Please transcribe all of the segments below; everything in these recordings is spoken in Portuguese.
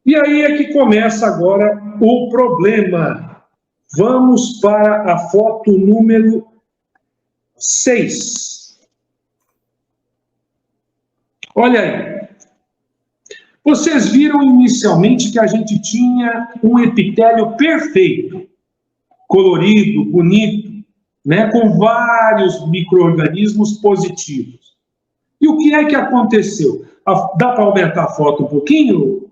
E aí é que começa agora o problema. Vamos para a foto número 6. Olha aí. Vocês viram inicialmente que a gente tinha um epitélio perfeito, colorido, bonito, né, com vários micro-organismos positivos. E o que é que aconteceu? Dá para aumentar a foto um pouquinho,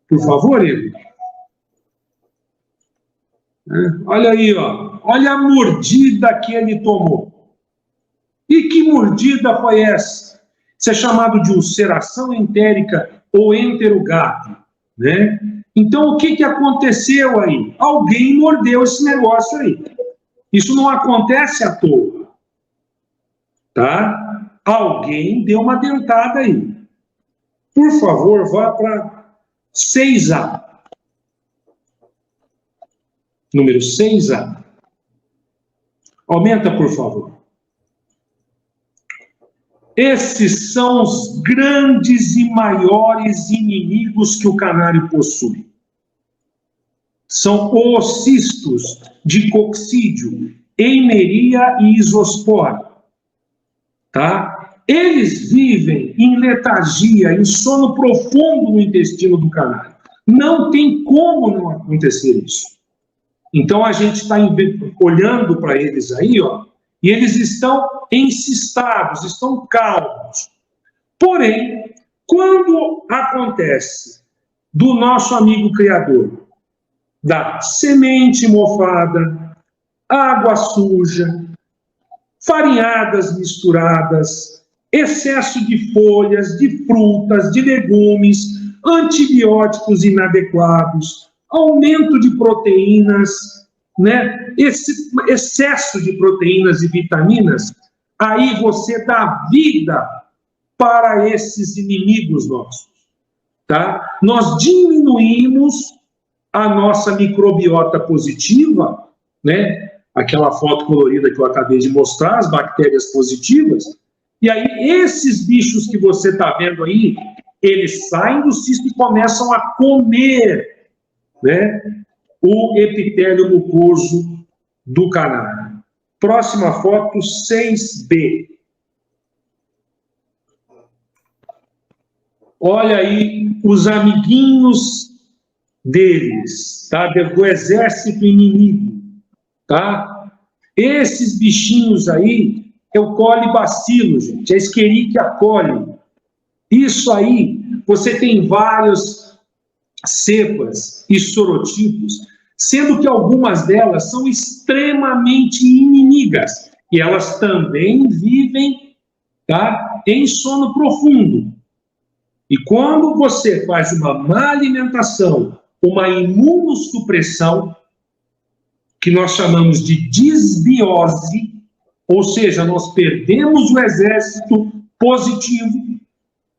por favor, Igor? Olha aí, ó. Olha a mordida que ele tomou. E que mordida foi essa? Isso é chamado de ulceração entérica ou enterogápio, né? Então, o que aconteceu aí? Alguém mordeu esse negócio aí. Isso não acontece à toa, tá? Alguém deu uma dentada aí. Por favor, vá para 6A. Número 6A. Aumenta, por favor. Esses são os grandes e maiores inimigos que o canário possui. São os cistos de coccídio, eimeria e isospora. Tá? Eles vivem em letargia, em sono profundo no intestino do canário. Não tem como não acontecer isso. Então a gente está olhando para eles aí, ó, e eles estão encistados, estão calmos. Porém, quando acontece do nosso amigo criador, da semente mofada, água suja, farinhadas misturadas, excesso de folhas, de frutas, de legumes, antibióticos inadequados, aumento de proteínas, né? Esse excesso de proteínas e vitaminas, aí você dá vida para esses inimigos nossos, tá? Nós diminuímos a nossa microbiota positiva, né? Aquela foto colorida que eu acabei de mostrar, as bactérias positivas, e aí esses bichos que você está vendo aí, eles saem do cisto e começam a comer, né, o epitélio mucoso do canário. Próxima foto, 6B. Olha aí os amiguinhos deles, tá? Do exército inimigo, tá? Esses bichinhos aí é o colibacilo, gente, é Escherichia coli. Isso aí, você tem várias cepas e sorotipos, sendo que algumas delas são extremamente inimigas, e elas também vivem, tá, em sono profundo. E quando você faz uma má alimentação, uma imunossupressão, que nós chamamos de disbiose, ou seja, nós perdemos o exército positivo,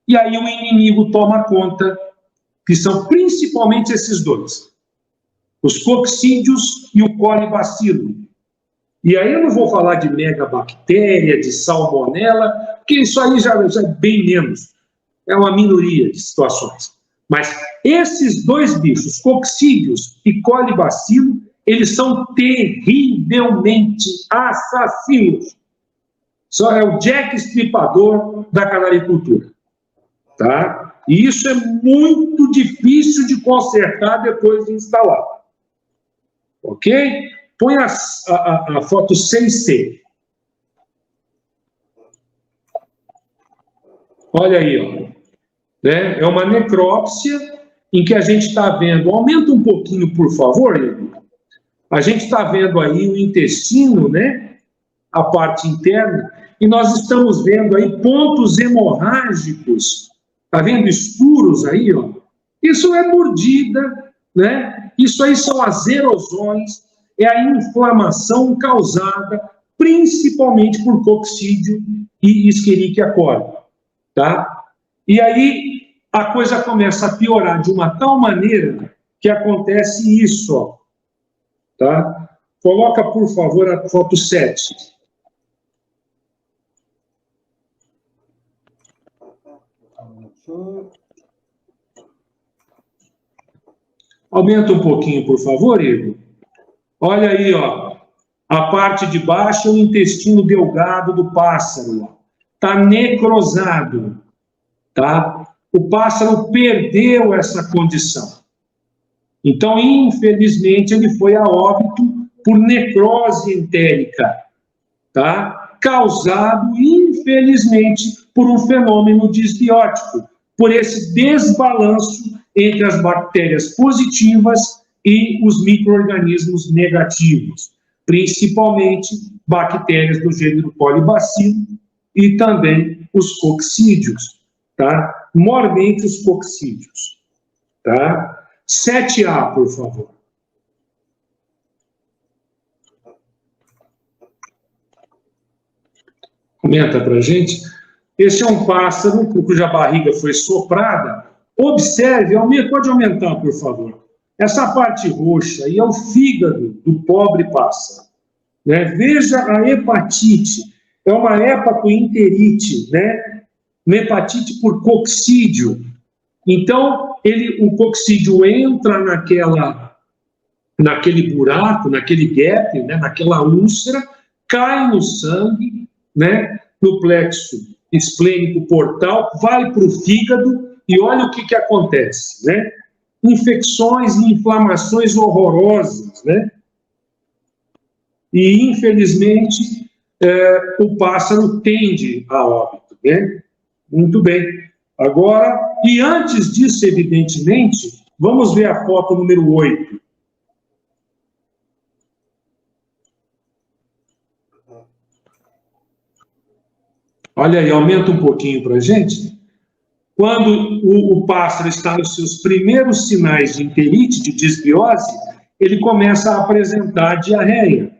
e aí o inimigo toma conta, que são principalmente esses dois, os coccídeos e o colibacilo. E aí eu não vou falar de megabactéria, de salmonela, porque isso aí já é bem menos, é uma minoria de situações. Mas esses dois bichos, coccídeos e colibacilo, eles são terrivelmente assassinos. Só é o Jack Estripador da canaricultura, tá? E isso é muito difícil de consertar depois de instalar. Ok? Põe a foto 6C. Olha aí, ó. Né? É uma necrópsia em que a gente está vendo... Aumenta um pouquinho, por favor, Igor. A gente está vendo aí o intestino, né? A parte interna, e nós estamos vendo aí pontos hemorrágicos, tá vendo escuros aí, ó? Isso é mordida, né? Isso aí são as erosões, é a inflamação causada principalmente por coccídio e Escherichia coli, tá? E aí a coisa começa a piorar de uma tal maneira que acontece isso, ó, tá? Coloca, por favor, a foto 7. Aumenta um pouquinho, por favor, Igor. Olha aí, ó. A parte de baixo é o intestino delgado do pássaro. Está necrosado, tá? O pássaro perdeu essa condição. Então, infelizmente, ele foi a óbito por necrose entérica, tá? Causado, infelizmente, por um fenômeno disbiótico, por esse desbalanço entre as bactérias positivas e os micro-organismos negativos, principalmente bactérias do gênero Colibacillus e também os coccídeos, tá? Mormente os coccídeos, tá? 7A, por favor. Comenta para a gente. Esse é um pássaro cuja barriga foi soprada. Observe, pode aumentar, por favor. Essa parte roxa aí é o fígado do pobre pássaro, né? Veja a hepatite. É uma hepatoenterite, né? Uma hepatite por coccídeo. Então, o coccídeo entra naquele buraco, naquele gap, né? Naquela úlcera, cai no sangue, né? No plexo esplênico portal, vai para o fígado e olha o que acontece, né? Infecções e inflamações horrorosas, né? E, infelizmente, o pássaro tende a óbito, né? Muito bem. Agora, e antes disso, evidentemente, vamos ver a foto número 8. Olha aí, aumenta um pouquinho para a gente. Quando o pássaro está nos seus primeiros sinais de enterite, de disbiose, ele começa a apresentar diarreia.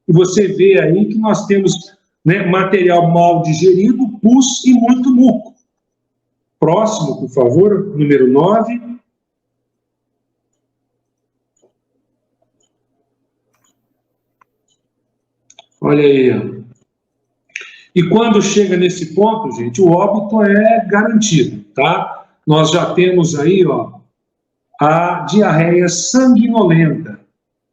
E você vê aí que nós temos, né, material mal digerido, pus e muito muco. Próximo, por favor, número 9. Olha aí, ó. E quando chega nesse ponto, gente, o óbito é garantido, tá? Nós já temos aí, ó, a diarreia sanguinolenta.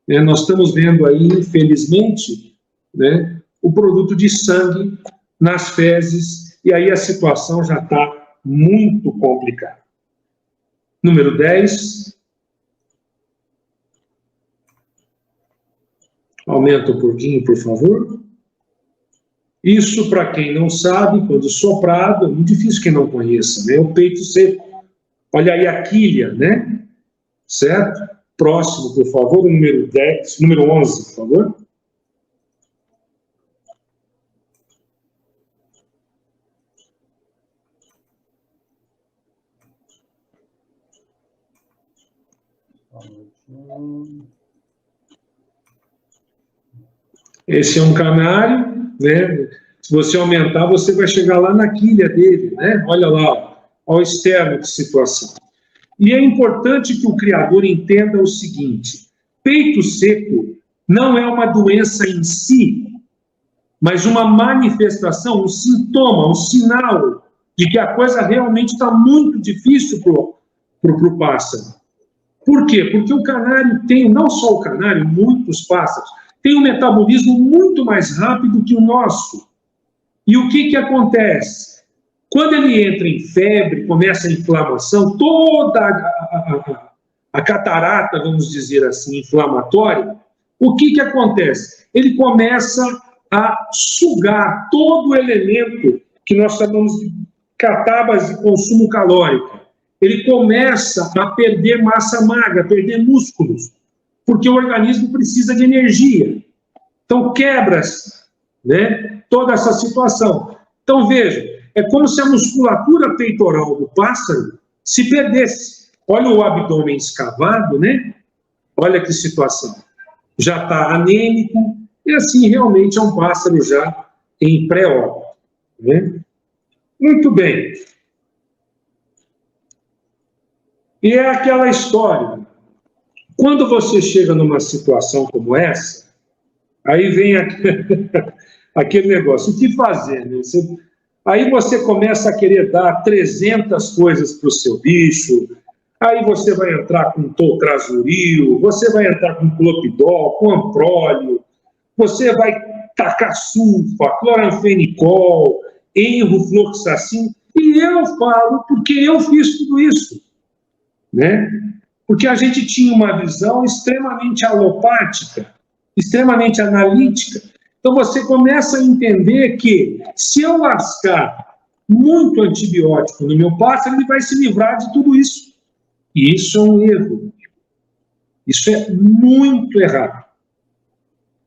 Né? Nós estamos vendo aí, infelizmente, né, o produto de sangue nas fezes, e aí a situação já está muito complicada. Número 10. Aumenta um pouquinho, por favor. Isso, para quem não sabe, quando soprado, é muito difícil quem não conheça, né? O peito seco. Olha aí a quilha, né? Certo? Próximo, por favor, número 10, número 11, por favor. Esse é um canário, né? Se você aumentar, você vai chegar lá na quilha dele, né? Olha lá, ó, ao externo de situação. E é importante que o criador entenda o seguinte: peito seco não é uma doença em si, mas uma manifestação, um sintoma, um sinal de que a coisa realmente está muito difícil para o pássaro. Por quê? Porque o canário tem, não só o canário, muitos pássaros, tem um metabolismo muito mais rápido que o nosso. E o que acontece? Quando ele entra em febre, começa a inflamação, toda a catarata, vamos dizer assim, inflamatória, o que acontece? Ele começa a sugar todo o elemento que nós chamamos de catabas de consumo calórico. Ele começa a perder massa magra, perder músculos, porque o organismo precisa de energia. Então, quebra-se, né, toda essa situação. Então, veja, é como se a musculatura peitoral do pássaro se perdesse. Olha o abdômen escavado, né? Olha que situação. Já está anêmico, e assim, realmente é um pássaro já em pré-óbito, né? Muito bem. E é aquela história. Quando você chega numa situação como essa, aí vem aquele negócio, o que fazer? Né? Aí você começa a querer dar 300 coisas para o seu bicho, Aí você vai entrar com toltrazuril, você vai entrar com clopidol, com amprólio, você vai tacar sulfa, cloranfenicol, enrofloxacin, e eu falo porque eu fiz tudo isso, né? Porque a gente tinha uma visão extremamente alopática, extremamente analítica. Então você começa a entender que se eu lascar muito antibiótico no meu pássaro, ele vai se livrar de tudo isso. E isso é um erro. Isso é muito errado.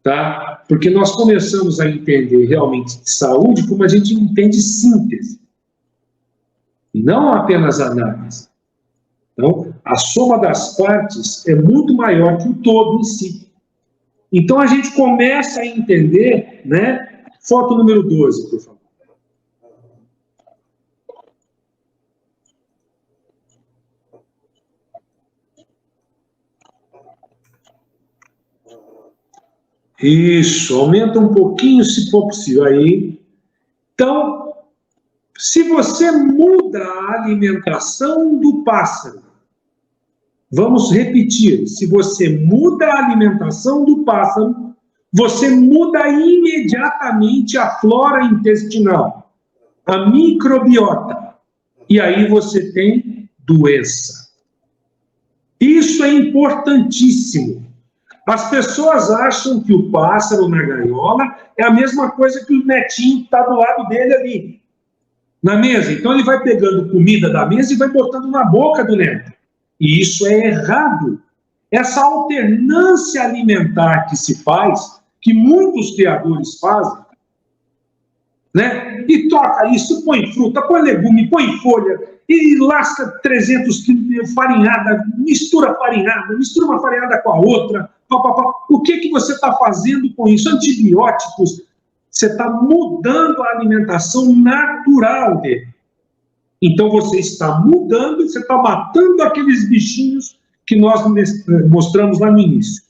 Tá? Porque nós começamos a entender realmente de saúde como a gente entende síntese. E não apenas análise. Então, a soma das partes é muito maior que o todo em si. Então, a gente começa a entender, né? Foto número 12, por favor. Isso, aumenta um pouquinho, se for possível. Aí. Então, se você muda a alimentação do pássaro, vamos repetir, se você muda a alimentação do pássaro, você muda imediatamente a flora intestinal, a microbiota, e aí você tem doença. Isso é importantíssimo. As pessoas acham que o pássaro na gaiola é a mesma coisa que o netinho que está do lado dele ali, na mesa. Então ele vai pegando comida da mesa e vai botando na boca do neto. E isso é errado. Essa alternância alimentar que se faz, que muitos criadores fazem, né? E toca isso, põe fruta, põe legume, põe folha, e lasca 300 quilos de farinhada, mistura uma farinhada com a outra. O que você está fazendo com isso? Antibióticos. Você está mudando a alimentação natural dele. Então você está mudando, você está matando aqueles bichinhos que nós mostramos lá no início.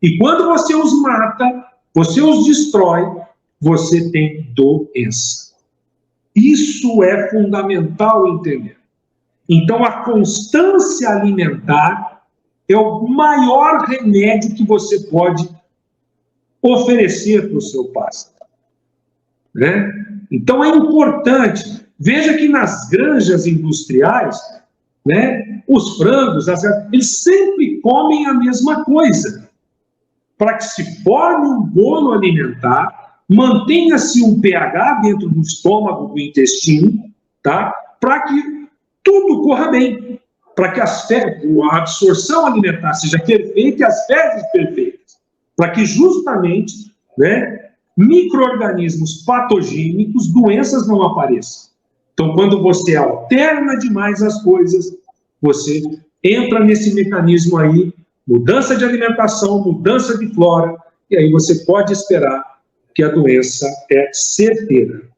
E quando você os mata, você os destrói, você tem doença. Isso é fundamental entender. Então a constância alimentar é o maior remédio que você pode oferecer para o seu pássaro. Né? Então é importante. Veja que nas granjas industriais, né, os frangos, eles sempre comem a mesma coisa. Para que se forme um bolo alimentar, mantenha-se um pH dentro do estômago, do intestino, tá? Para que tudo corra bem. Para que a absorção alimentar seja perfeita e as fezes perfeitas. Para que justamente, né, micro-organismos patogênicos, doenças não apareçam. Então, quando você alterna demais as coisas, você entra nesse mecanismo aí, mudança de alimentação, mudança de flora, e aí você pode esperar que a doença é certeira.